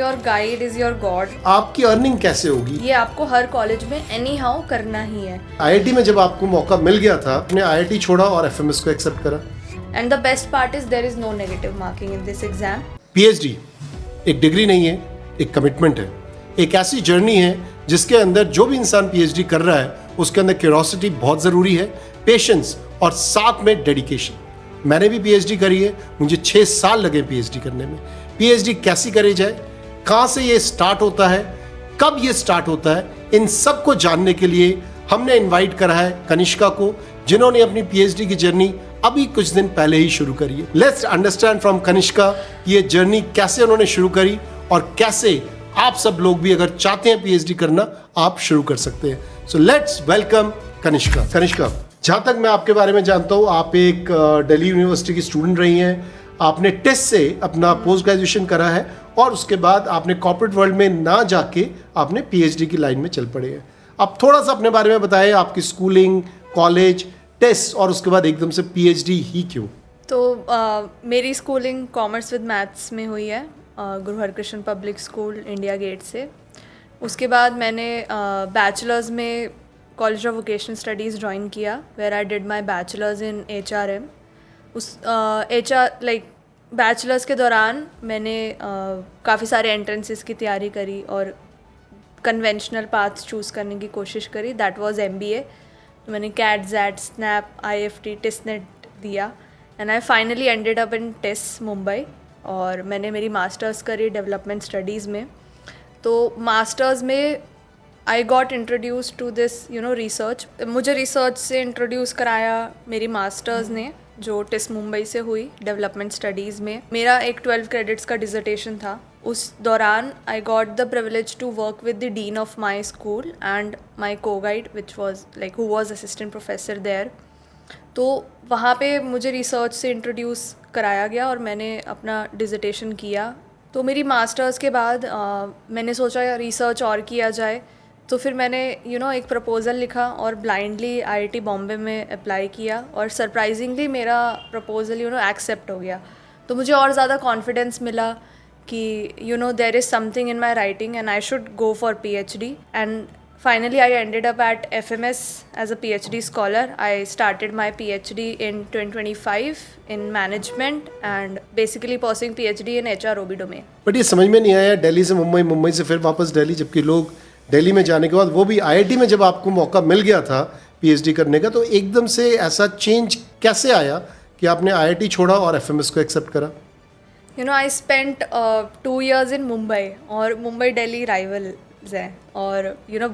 Your guide is your God. आपकी earning कैसे होगी? ये आपको हर कॉलेज में एनी हाउ करना ही है। आईआईटी में जब आपको मौका मिल गया था, आपने आईआईटी छोड़ा और एफएमएस को एक्सेप्ट करा। And the best part is there is no negative marking in this exam. PhD एक डिग्री नहीं है, एक कमिटमेंट है, एक ऐसी जर्नी है जिसके अंदर जो भी इंसान पीएचडी कर रहा है उसके अंदर क्यूरोसिटी बहुत ज़रूरी है, पेशेंस और साथ में डेडिकेशन। मैंने भी पीएचडी करी है, मुझे 6 साल लगे पीएचडी करने में। पीएचडी कैसी करी जाए, कहाँ से ये स्टार्ट होता है, कब ये स्टार्ट होता है, इन सब को जानने के लिए हमने इनवाइट करा है कनिष्का को, जिन्होंने अपनी पीएचडी की जर्नी अभी कुछ दिन पहले ही शुरू करी है। लेट्स अंडरस्टैंड फ्रॉम कनिष्का ये जर्नी कैसे उन्होंने शुरू करी और कैसे आप सब लोग भी अगर चाहते हैं पीएचडी करना आप शुरू कर सकते हैं। So let's welcome Kanishka. Kanishka, जहाँ तक मैं आपके बारे में जानता हूँ, आप एक दिल्ली यूनिवर्सिटी की स्टूडेंट रही हैं। आपने टेस्ट से अपना पोस्ट ग्रेजुएशन करा है और उसके बाद आपने कॉर्पोरेट वर्ल्ड में ना जाके आपने पीएचडी की लाइन में चल पड़े हैं। आप थोड़ा सा अपने बारे में बताएं, आपकी स्कूलिंग, कॉलेज, टेस्ट और उसके बाद एकदम से पीएचडी ही क्यों? तो मेरी स्कूलिंग कॉमर्स विद मैथ्स में हुई है, Guru Harkrishan public school India gate से। उसके बाद मैंने बैचलर्स में college of vocational studies join किया, where I did my bachelors in HRM। उस बैचलर्स के दौरान मैंने काफ़ी सारे एंट्रेंसेस की तैयारी करी और कन्वेंशनल पाथ चूज़ करने की कोशिश करी। That was MBA। मैंने CAT, XAT, SNAP, IFT, TISSNET दिया and I finally ended up in TISS Mumbai. और मैंने मेरी मास्टर्स करी डेवलपमेंट स्टडीज़ में। तो मास्टर्स में I got introduce to this research. मुझे रिसर्च से इंट्रोड्यूस कराया मेरी मास्टर्स ने, जो टिस मुंबई से हुई डेवलपमेंट स्टडीज़ में। मेरा एक 12 क्रेडिट्स का डिसर्टेशन था। उस दौरान I got the privilege to work with the dean of my school and my co guide which was who was assistant professor there. तो वहाँ पे मुझे रिसर्च से इंट्रोड्यूस कराया गया और मैंने अपना डिसर्टेशन किया। तो मेरी मास्टर्स के बाद मैंने सोचा रिसर्च और किया जाए, तो फिर मैंने एक प्रपोज़ल लिखा और ब्लाइंडली IIT बॉम्बे में अप्लाई किया और सरप्राइजिंगली मेरा प्रपोज़ल एक्सेप्ट हो गया। तो मुझे और ज़्यादा कॉन्फिडेंस मिला कि there is something in my writing and I should go for PhD। एंड finally I ended up at FMS as a PhD scholar. I started my PhD in 2025 in management and basically pursuing PhD in HR OB domain. But ये समझ में नहीं आया, दिल्ली से मुंबई, मुंबई से फिर वापस दिल्ली, जबकि लोग दिल्ली में जाने के बाद, वो भी IIT में जब आपको मौका मिल गया था PhD करने का, तो एकदम से ऐसा चेंज कैसे आया कि आपने IIT छोड़ा और FMS को एक्सेप्ट करा? I spent 2 years in Mumbai और मुंबई दिल्ली राइवल है और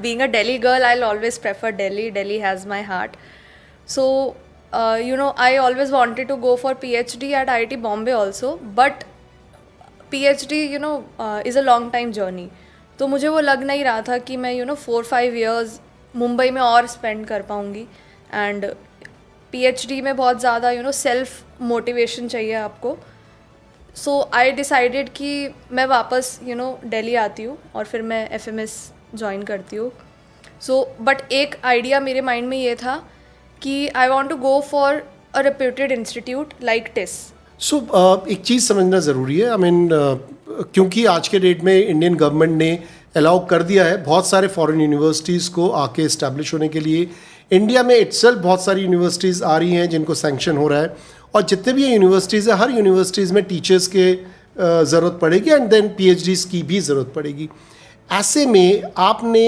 being a Delhi girl I'll always prefer Delhi. Delhi has my heart. So I always wanted to go for PhD at IIT Bombay also, but PhD is a long time journey. तो मुझे वो लग नहीं रहा था कि मैं 4-5 years Mumbai में और स्पेंड कर पाऊँगी। एंड PhD में बहुत ज़्यादा सेल्फ मोटिवेशन चाहिए आपको। सो आई डिसाइडेड कि मैं वापस दिल्ली आती हूँ और फिर मैं FMS ज्वाइन करती हूँ। सो बट एक आइडिया मेरे माइंड में ये था कि I want to go for a reputed institute like TISS. So एक चीज़ समझना ज़रूरी है, क्योंकि आज के डेट में इंडियन गवर्नमेंट ने अलाउ कर दिया है बहुत सारे फॉरेन यूनिवर्सिटीज़ को आके इस्टेब्लिश होने के लिए। इंडिया में इटसेल्फ बहुत सारी यूनिवर्सिटीज़ आ रही हैं जिनको सैंक्शन हो रहा है, और जितने भी ये यूनिवर्सिटीज़ है, हर यूनिवर्सिटीज़ में टीचर्स के ज़रूरत पड़ेगी एंड देन PhDs की भी ज़रूरत पड़ेगी। ऐसे में आपने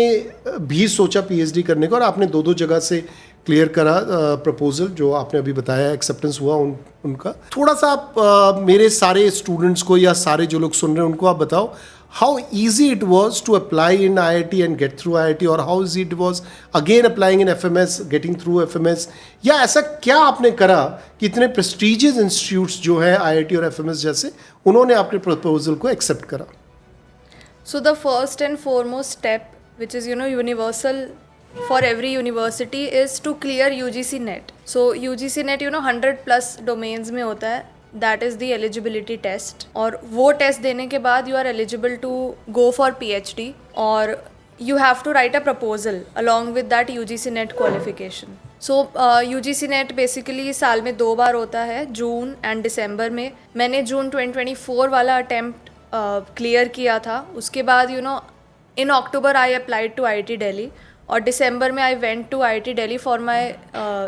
भी सोचा PhD करने का और आपने 2 जगह से क्लियर करा प्रपोज़ल, जो आपने अभी बताया एक्सेप्टेंस हुआ उनका। थोड़ा सा आप मेरे सारे स्टूडेंट्स को या सारे जो लोग सुन रहे हैं उनको आप बताओ, how easy it was to apply in IIT and get through IIT, or how easy it was again applying in FMS, getting through FMS, या ऐसा क्या आपने करा कि इतने प्रेस्टीजियस इंस्टीट्यूट्स जो है IIT और FMS जैसे, उन्होंने आपके प्रपोजल को एक्सेप्ट करा? So the first and foremost step, which is universal for every university, is to clear UGC NET. So UGC NET 100+ domains में होता है, that is the eligibility test. और वो टेस्ट देने के बाद you are eligible to go for PhD और you have to write a proposal along with that UGC NET qualification. So UGC NET basically साल में 2 बार होता है, जून एंड दिसंबर में। मैंने जून 2024 वाला अटैम्प्ट क्लियर किया था। उसके बाद in October I applied to IIT Delhi और दिसंबर में I went to IIT Delhi for my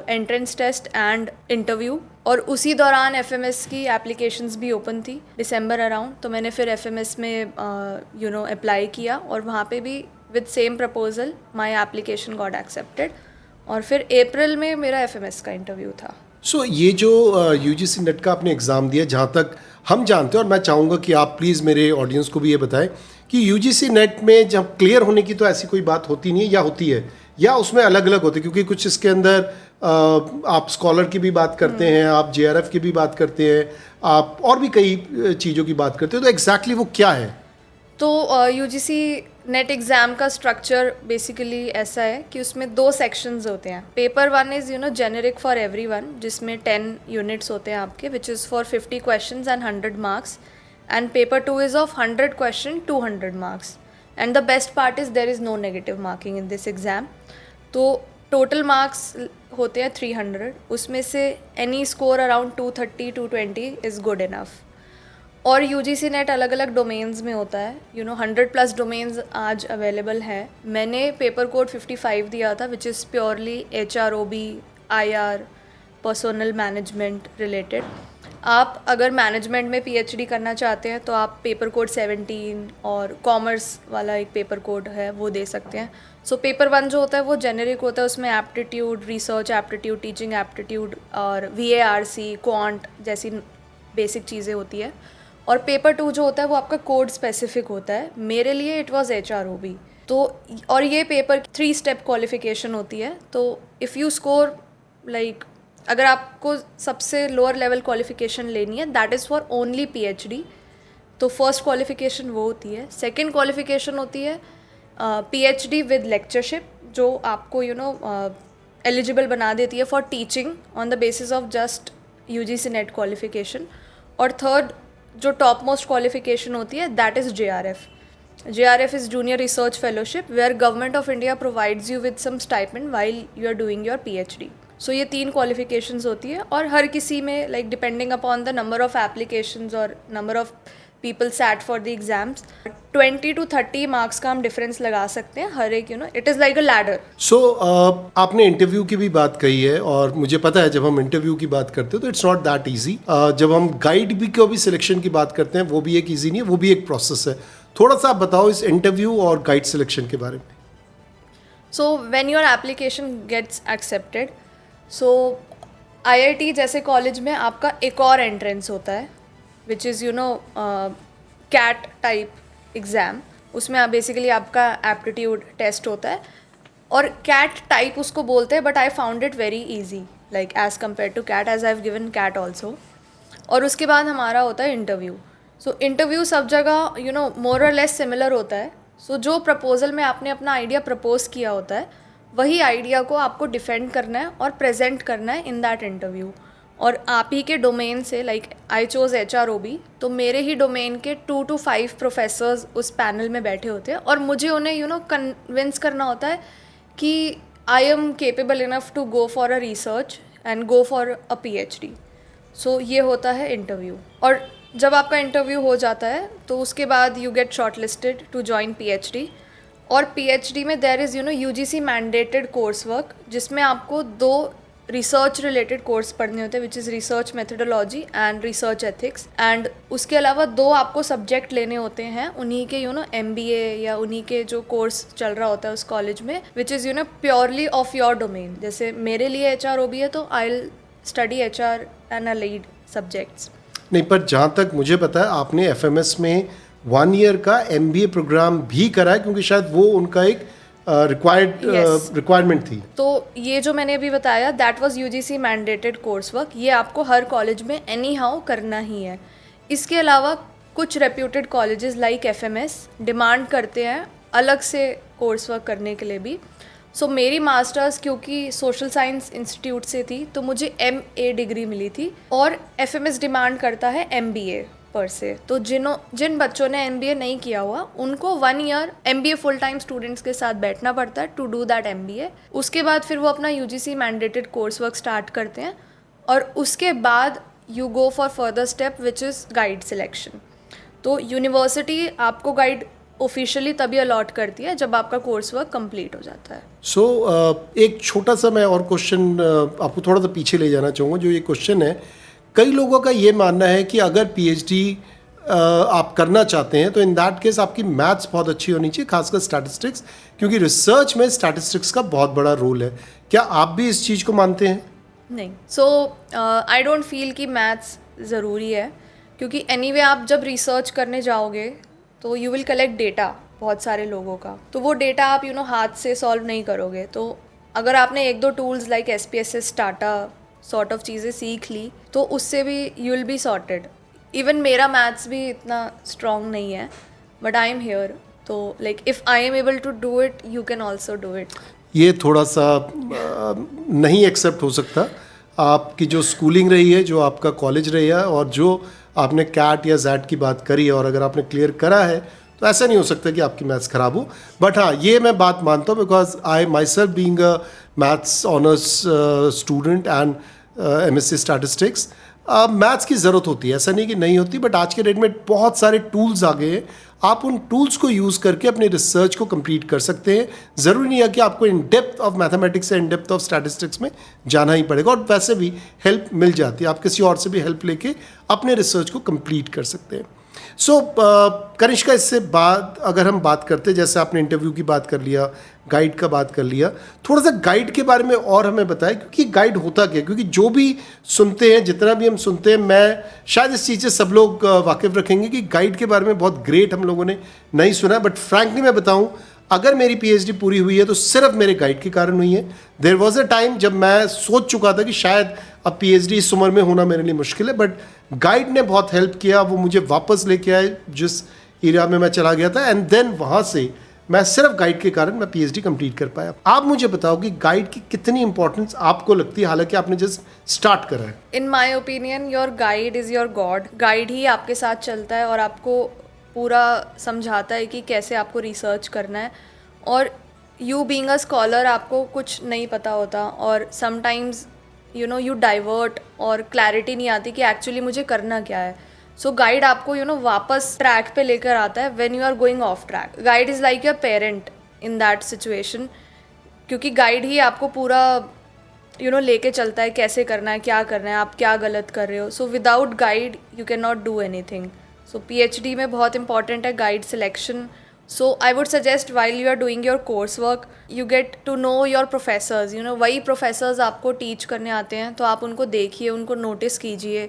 entrance test and interview. और उसी दौरान FMS की एप्लीकेशंस भी ओपन थी दिसंबर अराउंड, तो मैंने फिर FMS में अप्लाई किया और वहाँ पे भी with same proposal my application got accepted और फिर अप्रैल में मेरा FMS का इंटरव्यू था। सो ये जो UGC नेट का आपने एग्ज़ाम दिया, जहाँ तक हम जानते हैं, और मैं चाहूँगा कि आप प्लीज़ मेरे ऑडियंस को भी ये बताएं कि UGC नेट में जब क्लियर होने की तो ऐसी कोई बात होती नहीं है, या होती है, या उसमें अलग अलग होते हैं, क्योंकि कुछ इसके अंदर आप स्कॉलर की भी बात करते हैं, आप JRF की भी बात करते हैं, आप और भी कई चीज़ों की बात करते हैं, तो एग्जैक्टली वो क्या है? तो UGC नेट एग्ज़ाम का स्ट्रक्चर बेसिकली ऐसा है कि उसमें 2 सेक्शंस होते हैं। Paper 1 is generic for everyone, जिसमें 10 यूनिट्स होते हैं आपके, which is for 50 questions and 100 marks. And paper 2 is of 100 question 200 marks. And the best part is there is no negative marking in this exam. तो total marks होते हैं 300, उसमें से any score around 230 220 is good enough. और UGC net अलग अलग domains में होता है, 100+ डोमेन्स आज अवेलेबल है। मैंने पेपर कोड 55 दिया था, which is purely HROB, IR, personal management related. आप अगर मैनेजमेंट में PhD करना चाहते हैं तो आप पेपर कोड 17 और कॉमर्स वाला एक पेपर कोड है वो दे सकते हैं। सो पेपर 1 जो होता है वो जेनेरिक होता है, उसमें aptitude, research aptitude, teaching aptitude और VARC, क्वांट जैसी बेसिक चीज़ें होती है। और पेपर 2 जो होता है वो आपका कोड स्पेसिफिक होता है। मेरे लिए इट वाज HROB। तो और ये पेपर 3 स्टेप क्वालिफिकेशन होती है। तो इफ़ यू स्कोर लाइक, अगर आपको सबसे लोअर लेवल क्वालिफिकेशन लेनी है, that is for only PhD, तो फर्स्ट क्वालिफिकेशन वो होती है। सेकेंड क्वालिफिकेशन होती है PhD विद लेक्चरशिप, जो आपको एलिजिबल बना देती है for teaching on the basis of just UGC NET qualification. और थर्ड जो टॉप मोस्ट क्वालिफिकेशन होती है, that is JRF। JRF is junior research fellowship, where government of India provides you with some stipend while you are doing your PhD। So ये 3 qualifications होती है और हर किसी में like depending upon the number of applications और number of people sat for the exams 20 to 30 marks का हम डिफरेंस लगा सकते हैं हर एक, it is like a ladder. So आपने इंटरव्यू की भी बात कही है, और मुझे पता है जब हम इंटरव्यू की बात करते हैं तो इट्स नॉट दैट ईजी। जब हम गाइड भी को भी सिलेक्शन की बात करते हैं, वो भी एक ईजी नहीं है, वो भी एक प्रोसेस है। थोड़ा सा आप बताओ इस इंटरव्यू और गाइड सिलेक्शन के बारे में। So when your application gets accepted, so IIT जैसे कॉलेज में आपका एक और एंट्रेंस होता है, which is CAT type exam. उसमें आप बेसिकली आपका एप्टीट्यूड टेस्ट होता है और CAT टाइप उसको बोलते हैं, but I found it very easy like as compare to CAT, as I have given CAT also. और उसके बाद हमारा होता है इंटरव्यू। सो इंटरव्यू सब जगह मोर और लेस सिमिलर होता है। सो जो प्रपोजल में आपने अपना आइडिया प्रपोज किया होता है, वही आइडिया को आपको डिफेंड करना है और प्रेजेंट करना है इन दैट इंटरव्यू। और आप ही के डोमेन से, लाइक आई चोज़ HROB, तो मेरे ही डोमेन के 2 to 5 प्रोफेसर्स उस पैनल में बैठे होते हैं और मुझे उन्हें कन्विंस करना होता है कि I am capable enough to go for a research and go for a PhD। So ये होता है इंटरव्यू। और जब आपका इंटरव्यू हो जाता है तो उसके बाद you get shortlisted to join PhD। और PhD में there is UGC mandated course work, जिसमें आपको 2 रिसर्च रिलेटेड कोर्स पढ़ने होते हैं, which is research methodology and research ethics. And उसके अलावा 2 आपको सब्जेक्ट लेने होते हैं उन्हीं के MBA या उन्हीं के जो कोर्स चल रहा होता है उस कॉलेज में, which is purely of your domain. जैसे मेरे लिए HROB है तो I will study HR and a lead subjects. नहीं, पर जहाँ तक मुझे पता है आपने FMS में 1 ईयर का MBA प्रोग्राम भी करा है, क्योंकि शायद वो उनका एक रिक्वायरमेंट थी। तो ये जो मैंने अभी बताया, that was UGC mandated course work. ये आपको हर कॉलेज में एनी हाउ करना ही है। इसके अलावा कुछ reputed colleges like FMS demand करते हैं अलग से कोर्स वर्क करने के लिए भी। सो मेरी मास्टर्स क्योंकि सोशल साइंस इंस्टीट्यूट से थी तो मुझे MA डिग्री मिली थी, और FMS डिमांड करता है MBA पर से। तो जिन बच्चों ने MBA नहीं किया हुआ उनको 1 year MBA full time students के साथ बैठना पड़ता है टू डू दैट MBA। उसके बाद फिर वो अपना UGC mandated course work start करते हैं और उसके बाद you go for further step which is guide selection. तो यूनिवर्सिटी आपको गाइड ऑफिशियली तभी अलॉट करती है जब आपका कोर्स वर्क कंप्लीट हो जाता है। सो एक छोटा सा मैं और क्वेश्चन आपको थोड़ा सा पीछे ले जाना चाहूँगा। जो ये क्वेश्चन है, कई लोगों का ये मानना है कि अगर पीएचडी आप करना चाहते हैं तो इन दैट केस आपकी मैथ्स बहुत अच्छी होनी चाहिए, खासकर स्टैटिस्टिक्स, क्योंकि रिसर्च में स्टैटिस्टिक्स का बहुत बड़ा रोल है। क्या आप भी इस चीज़ को मानते हैं? नहीं, सो आई डोंट फील कि मैथ्स ज़रूरी है, क्योंकि एनीवे आप जब रिसर्च करने जाओगे तो यू विल कलेक्ट डेटा बहुत सारे लोगों का, तो वो डेटा आप हाथ से सॉल्व नहीं करोगे। तो अगर आपने एक दो tools like SPSS, Stata sort of चीज़ें सीख ली तो उससे भी you will be sorted. Even मेरा मैथ्स भी इतना स्ट्रॉन्ग नहीं है, बट आई एम हियर, तो like if I am able to do it you can also do it. ये थोड़ा सा नहीं एक्सेप्ट हो सकता। आपकी जो स्कूलिंग रही है, जो आपका कॉलेज रही है, और जो आपने कैट या जैट की बात करी है, और अगर आपने क्लियर करा है तो ऐसा नहीं हो सकता कि आपकी मैथ्स ख़राब हो। बट हाँ, ये मैं बात मानता हूँ, because I my self being a maths honours student and MSc statistics, maths की ज़रूरत होती है, ऐसा नहीं कि नहीं होती। बट आज के डेट में बहुत सारे टूल्स आ गए हैं, आप उन टूल्स को यूज़ करके अपने रिसर्च को कंप्लीट कर सकते हैं। ज़रूरी नहीं है कि आपको इन डेप्थ ऑफ मैथमेटिक्स या इन डेप्थ ऑफ स्टैटिस्टिक्स में जाना ही पड़ेगा, और वैसे भी हेल्प मिल जाती है, आप किसी और से भी हेल्प लेके अपने रिसर्च को कंप्लीट कर सकते हैं। सो कनिष्का, इससे बाद अगर हम बात करते, जैसे आपने इंटरव्यू की बात कर लिया, गाइड का बात कर लिया, थोड़ा सा गाइड के बारे में और हमें बताएं, क्योंकि गाइड होता क्या है? क्योंकि जो भी सुनते हैं, जितना भी हम सुनते हैं, मैं शायद इस चीज़ से सब लोग वाकिफ़ रखेंगे कि गाइड के बारे में बहुत ग्रेट हम लोगों ने नहीं सुना है। बट फ्रैंकली मैं बताऊं, अगर मेरी PhD पूरी हुई है तो सिर्फ मेरे गाइड के कारण हुई है। देयर वॉज अ टाइम जब मैं सोच चुका था कि शायद अब PhD इस उम्र में होना मेरे लिए मुश्किल है, बट गाइड ने बहुत हेल्प किया। वो मुझे वापस लेके आए जिस एरिया में मैं चला गया था, एंड देन वहाँ से मैं सिर्फ गाइड के कारण मैं PhD कंप्लीट कर पाया। आप मुझे बताओ कि गाइड की कितनी इंपॉर्टेंस आपको लगती है, हालांकि आपने जस्ट स्टार्ट करा है? In my opinion your guide is your god. Guide ही आपके साथ चलता है और आपको पूरा समझाता है कि कैसे आपको रिसर्च करना है। और यू बीइंग अ स्कॉलर, आपको कुछ नहीं पता होता, और समटाइम्स यू डाइवर्ट और क्लैरिटी नहीं आती कि एक्चुअली मुझे करना क्या है। सो गाइड आपको वापस ट्रैक पे लेकर आता है when you are going off track. Guide is like your parent in that situation, क्योंकि गाइड ही आपको पूरा लेके चलता है कैसे करना है, क्या करना है, आप क्या गलत कर रहे हो। So without guide you can not do anything. So PhD में बहुत इंपॉर्टेंट है guide selection. So I would suggest while you are doing your course work, you get to know your professors. वही प्रोफेसर्स आपको teach करने आते हैं, तो आप उनको देखिए, उनको नोटिस कीजिए,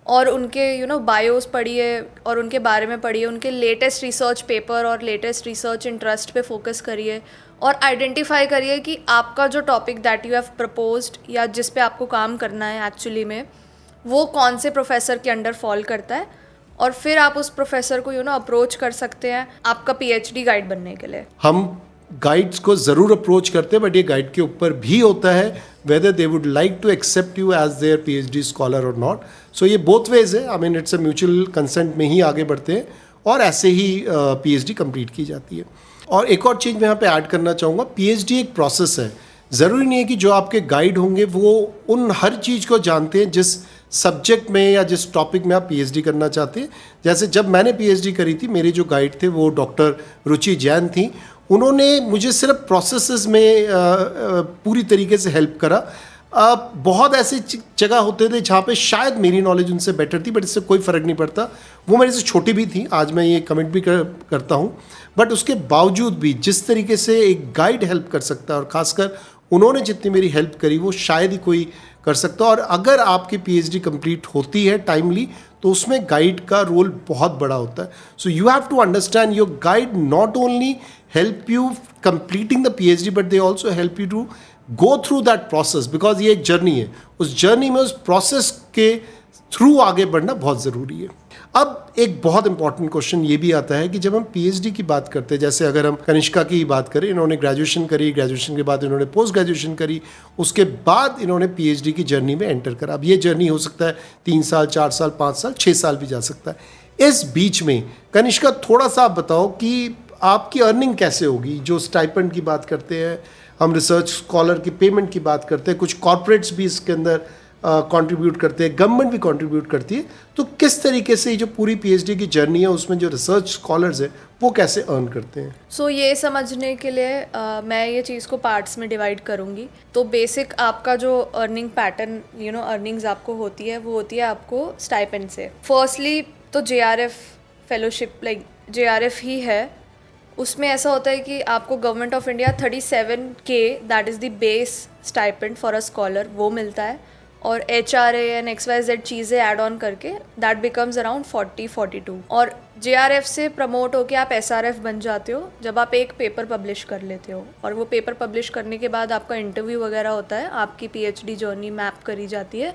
और उनके बायोस पढ़िए और उनके बारे में पढ़िए, उनके लेटेस्ट रिसर्च पेपर और लेटेस्ट रिसर्च इंटरेस्ट पे फोकस करिए, और आइडेंटिफाई करिए कि आपका जो topic that you have proposed या जिस पे आपको काम करना है एक्चुअली में, वो कौन से प्रोफेसर के अंडर फॉल करता है, और फिर आप उस प्रोफेसर को अप्रोच कर सकते हैं आपका PhD गाइड बनने के लिए। हम गाइड्स को ज़रूर अप्रोच करते हैं, बट ये गाइड के ऊपर भी होता है whether they would like to accept you as their PhD scholar और नॉट। सो ये बोथ वेज है, I mean it's a mutual consent में ही आगे बढ़ते हैं, और ऐसे ही PhD कंप्लीट की जाती है। और एक और चीज़ मैं यहाँ पे ऐड करना चाहूँगा, PhD एक प्रोसेस है। ज़रूरी नहीं है कि जो आपके गाइड होंगे वो उन हर चीज़ को जानते हैं जिस सब्जेक्ट में या जिस टॉपिक में आप PhD करना चाहते हैं। जैसे जब मैंने PhD करी थी, मेरे जो गाइड थे वो डॉक्टर रुचि जैन थी। उन्होंने मुझे सिर्फ प्रोसेसेस में पूरी तरीके से हेल्प करा। बहुत ऐसे जगह होते थे जहाँ पे शायद मेरी नॉलेज उनसे बेटर थी, बट इससे कोई फ़र्क नहीं पड़ता। वो मेरे से छोटी भी थी, आज मैं ये कमेंट भी करता हूँ, बट उसके बावजूद भी जिस तरीके से एक गाइड हेल्प कर सकता है, और ख़ासकर उन्होंने जितनी मेरी हेल्प करी वो शायद ही कोई कर सकता। और अगर आपकी PhD कंप्लीट होती है टाइमली, तो उसमें गाइड का रोल बहुत बड़ा होता है। So you have to understand your guide not only help you completing the PhD, but they also help you to go through that process, because ये एक जर्नी है। उस जर्नी में, उस प्रोसेस के थ्रू आगे बढ़ना बहुत ज़रूरी है। अब एक बहुत इंपॉर्टेंट क्वेश्चन ये भी आता है कि जब हम PhD की बात करते हैं, जैसे अगर हम कनिष्का की बात करें, इन्होंने ग्रेजुएशन करी, ग्रेजुएशन के बाद इन्होंने पोस्ट ग्रेजुएशन करी, उसके बाद इन्होंने PhD की जर्नी में एंटर करा। अब ये जर्नी हो सकता है 3 साल, 4 साल, 5 साल, 6 साल भी जा सकता है। इस बीच में कनिष्का, थोड़ा सा आप बताओ कि आपकी अर्निंग कैसे होगी? जो स्टाइपेंड की बात करते हैं हम, रिसर्च स्कॉलर की पेमेंट की बात करते हैं, कुछ कॉर्पोरेट्स भी इसके अंदर कंट्रीब्यूट करते हैं, गवर्नमेंट भी कंट्रीब्यूट करती है, तो किस तरीके से ये जो पूरी पीएचडी की जर्नी है उसमें जो रिसर्च स्कॉलर्स हैं वो कैसे अर्न करते हैं? सो ये समझने के लिए मैं ये चीज़ को पार्ट्स में डिवाइड करूँगी. तो बेसिक आपका जो अर्निंग पैटर्न अर्निंग्स आपको होती है वो होती है आपको स्टाइपेंड से. फर्स्टली तो JRF फेलोशिप लाइक JRF ही है. उसमें ऐसा होता है कि आपको government of India 37K that is the base stipend for a scholar वो मिलता है, और HRA एंड XYZ चीज़ें ऐड ऑन करके दैट बिकम्स अराउंड 40-42. और JRF से प्रमोट होके आप SRF बन जाते हो जब आप एक पेपर पब्लिश कर लेते हो, और वो पेपर पब्लिश करने के बाद आपका इंटरव्यू वगैरह होता है, आपकी PhD जर्नी मैप करी जाती है,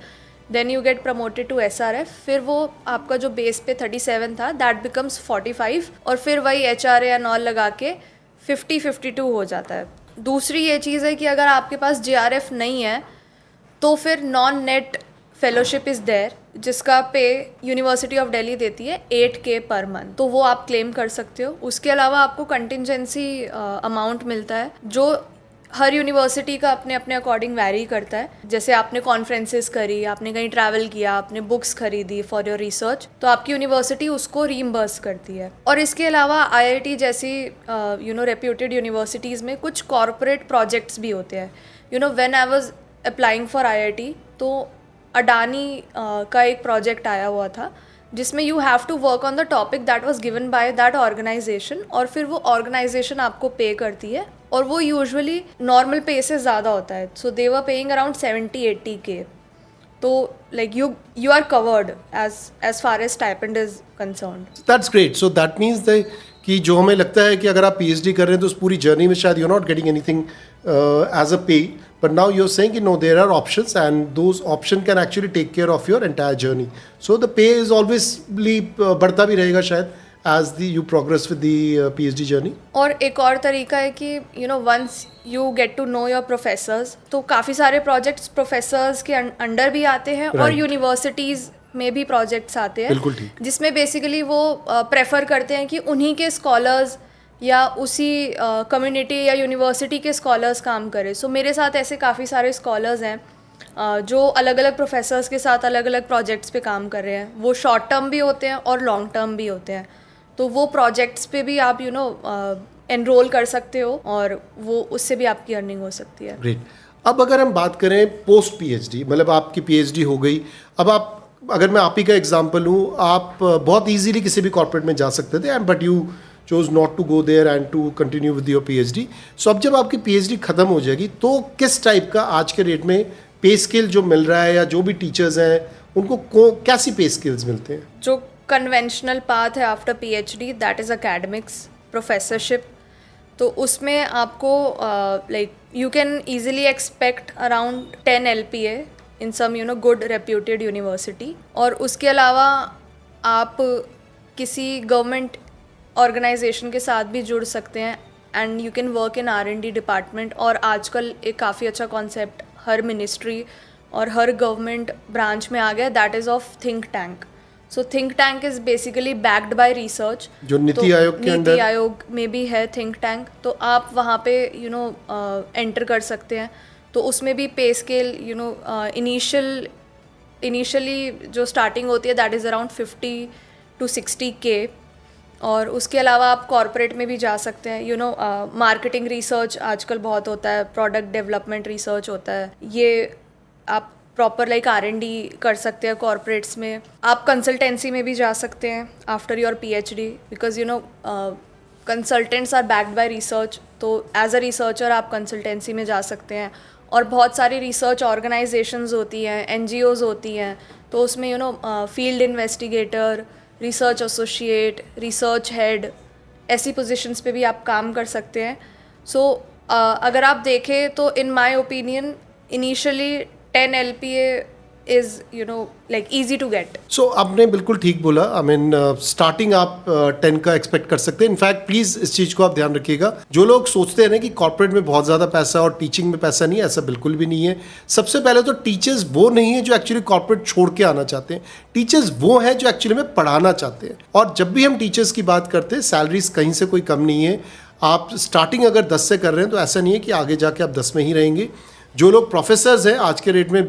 then you get promoted to SRF. फिर वो आपका जो बेस पे 37 था दैट बिकम्स 45, और फिर वही HRA एंड ऑल लगा के 50-52 हो जाता है. दूसरी ये चीज़ है कि अगर आपके पास JRF नहीं है तो फिर non NET fellowship is there, जिसका पे यूनिवर्सिटी ऑफ दिल्ली देती है 8K पर मंथ, तो वो आप क्लेम कर सकते हो. उसके अलावा आपको कंटिजेंसी अमाउंट मिलता है जो हर यूनिवर्सिटी का अपने अपने अकॉर्डिंग वैरी करता है. जैसे आपने कॉन्फ्रेंसेस करी, आपने कहीं ट्रैवल किया, आपने बुक्स खरीदी फॉर योर रिसर्च, तो आपकी यूनिवर्सिटी उसको रीइंबर्स करती है. और इसके अलावा IIT जैसी रेप्यूटेड यूनिवर्सिटीज़ में कुछ कॉरपोरेट प्रोजेक्ट्स भी होते हैं. When I was applying for IIT तो अडानी का एक प्रोजेक्ट आया हुआ था जिसमें you have to work on the topic that was given by that organisation, और फिर वो ऑर्गेनाइजेशन आपको पे करती है, और वो यूजुअली नॉर्मल पे से ज़्यादा होता है. So they were paying around 70-80K. तो like you are covered as far as stipend is concerned. That's great. So that means कि जो हमें लगता है कि अगर आप PhD कर रहे हैं तो उस पूरी जर्नी में शायद you are not getting anything as a pay, but now you are saying कि no, there are options and those option can actually take care of your entire journey. So the pay is always बढ़ता भी रहेगा शायद as you progress with the PhD journey. और एक और तरीका है कि once you get to know your professors, तो काफ़ी सारे प्रोजेक्ट्स प्रोफेसर्स के अंडर भी आते हैं, और यूनिवर्सिटीज़ में भी प्रोजेक्ट्स आते हैं. बिल्कुल ठीक. जिसमें बेसिकली वो प्रेफर करते हैं कि उन्हीं के स्कॉलर्स या उसी कम्युनिटी या यूनिवर्सिटी के स्कॉलर्स काम करें. सो मेरे साथ ऐसे काफ़ी सारे स्कॉलर्स हैं जो अलग अलग प्रोफेसर्स के साथ अलग अलग प्रोजेक्ट्स पे काम कर रहे हैं. वो शॉर्ट टर्म भी होते हैं और लॉन्ग टर्म भी होते हैं. तो वो प्रोजेक्ट्स पे भी आप एनरोल कर सकते हो, और वो उससे भी आपकी अर्निंग हो सकती है. ग्रेट. अब अगर हम बात करें पोस्ट PhD, मतलब आपकी PhD हो गई, अब आप, अगर मैं आप ही का एग्जांपल लूँ, आप बहुत इजीली किसी भी कॉर्पोरेट में जा सकते थे, and but you chose not to go there and to continue with your PhD. So अब जब आपकी PhD ख़त्म हो जाएगी तो किस टाइप का आज के रेट में पे स्केल जो मिल रहा है, या जो भी टीचर्स हैं उनको कैसी पे स्केल्स मिलते हैं? जो कन्वेंशनल पाथ है after PhD that is academics professorship. तो उसमें आपको like you can easily expect around 10 LPA in some good reputed university. और उसके अलावा आप किसी गवर्नमेंट ऑर्गेनाइजेशन के साथ भी जुड़ सकते हैं, and you can work in R&D department. और आजकल एक काफ़ी अच्छा कॉन्सेप्ट हर मिनिस्ट्री और हर गवर्नमेंट ब्रांच में आ गया, that is of think tank. So think tank is basically backed by research. जो नीति आयोग के अंदर, नीति आयोग में भी है थिंक टैंक, तो आप वहाँ पे एंटर कर सकते हैं. तो उसमें भी पे स्केल इनिशियली जो स्टार्टिंग होती है दैट इज़ अराउंड 50-60K. और उसके अलावा आप कॉर्पोरेट में भी जा सकते हैं. मार्केटिंग रिसर्च आजकल बहुत होता है, प्रोडक्ट डेवलपमेंट रिसर्च होता है, ये आप प्रॉपर लाइक R&D कर सकते हैं कॉर्पोरेट्स में. आप कंसल्टेंसी में भी जा सकते हैं after your PhD, because consultants are backed by research. तो एज अ रिसर्चर आप कंसल्टेंसी में जा सकते हैं. और बहुत सारी रिसर्च ऑर्गेनाइजेशंस होती हैं, NGOs होती हैं, तो उसमें field investigator, research associate, research head, ऐसी पोजीशंस पे भी आप काम कर सकते हैं. सो अगर आप देखें तो in my opinion initially 10 LPA is like easy to get. So आपने बिल्कुल ठीक बोला. I mean स्टार्टिंग आप 10 का एक्सपेक्ट कर सकते हैं. इनफैक्ट प्लीज़ इस चीज़ को आप ध्यान रखिएगा. जो लोग सोचते हैं ना कि कॉर्पोरेट में बहुत ज़्यादा पैसा और टीचिंग में पैसा नहीं है, ऐसा बिल्कुल भी नहीं है. सबसे पहले तो टीचर्स वो नहीं है जो एक्चुअली कॉर्पोरेट छोड़ के आना चाहते हैं. टीचर्स वो हैं जो एक्चुअली में पढ़ाना चाहते हैं. और जब भी हम टीचर्स की बात करते हैं, सैलरीज कहीं से कोई कम नहीं है. आप स्टार्टिंग अगर 10 से कर रहे हैं तो ऐसा नहीं है कि आगे जाके आप 10 में ही रहेंगे. जो लोग प्रोफेसर्स हैं आज के रेट में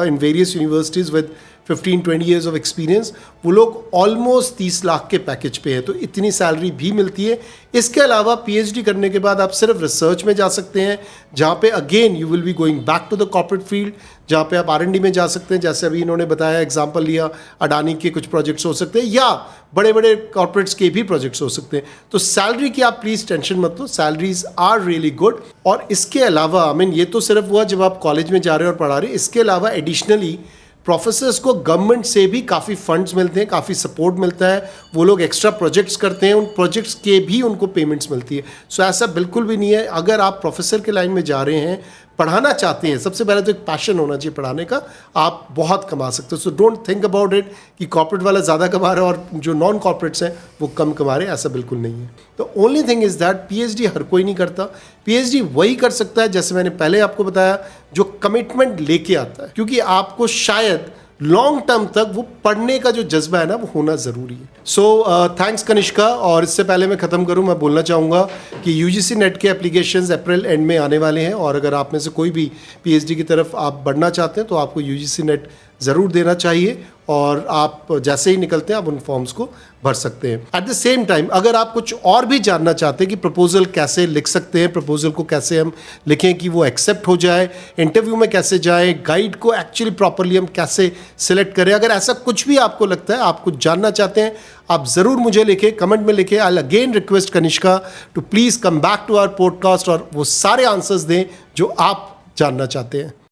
in various universities with 15-20 years of experience, वो लोग ऑलमोस्ट 30 लाख के पैकेज पे है, तो इतनी सैलरी भी मिलती है। इसके अलावा पीएचडी करने के बाद आप सिर्फ रिसर्च में जा सकते हैं, जहाँ पे again you will be going back to the corporate field, जहाँ पे आप R&D में जा सकते हैं, जैसे अभी इन्होंने बताया एग्जांपल लिया, अडानी के कुछ प्रोजेक्ट्स हो सकते हैं या बड़े बड़े कॉर्पोरेट्स के भी प्रोजेक्ट्स हो सकते हैं। तो सैलरी की आप प्लीज़ टेंशन मत लो, सैलरीज आर रियली गुड। और इसके अलावा आई मीन ये तो सिर्फ हुआ जब आप कॉलेज में जा रहे हो और पढ़ा रहे हो, इसके अलावा एडिशनली प्रोफेसर्स को गवर्नमेंट से भी काफ़ी फंड्स मिलते हैं, काफ़ी सपोर्ट मिलता है, वो लोग एक्स्ट्रा प्रोजेक्ट्स करते हैं, उन प्रोजेक्ट्स के भी उनको पेमेंट्स मिलती है। सो ऐसा बिल्कुल भी नहीं है। अगर आप प्रोफेसर के लाइन में जा रहे हैं, पढ़ाना चाहते हैं, सबसे पहले तो एक पैशन होना चाहिए पढ़ाने का, आप बहुत कमा सकते हो। So don't think about it कि कॉर्पोरेट वाला ज़्यादा कमा रहा है और जो नॉन कॉर्पोरेट्स हैं वो कम कमा रहे हैं, ऐसा बिल्कुल नहीं है। तो only thing is that PhD हर कोई नहीं करता। पीएचडी वही कर सकता है, जैसे मैंने पहले आपको बताया, जो कमिटमेंट लेके आता है, क्योंकि आपको शायद लॉन्ग टर्म तक वो पढ़ने का जो जज्बा है ना, वो होना ज़रूरी है। So thanks Kanishka. और इससे पहले मैं ख़त्म करूं, मैं बोलना चाहूँगा कि यूजीसी नेट के एप्लीकेशंस अप्रैल एंड में आने वाले हैं, और अगर आप में से कोई भी पीएचडी की तरफ आप बढ़ना चाहते हैं तो आपको यूजीसी नेट ज़रूर देना चाहिए, और आप जैसे ही निकलते हैं आप उन फॉर्म्स को भर सकते हैं। एट द सेम टाइम अगर आप कुछ और भी जानना चाहते हैं कि प्रपोजल कैसे लिख सकते हैं, प्रपोजल को कैसे हम लिखें कि वो एक्सेप्ट हो जाए, इंटरव्यू में कैसे जाए, गाइड को एक्चुअली प्रॉपरली हम कैसे सिलेक्ट करें, अगर ऐसा कुछ भी आपको लगता है, आप कुछ जानना चाहते हैं, आप ज़रूर मुझे लिखें, कमेंट में लिखें। I again request Kanishka to please come back to our podcast और वो सारे आंसर्स दें जो आप जानना चाहते हैं।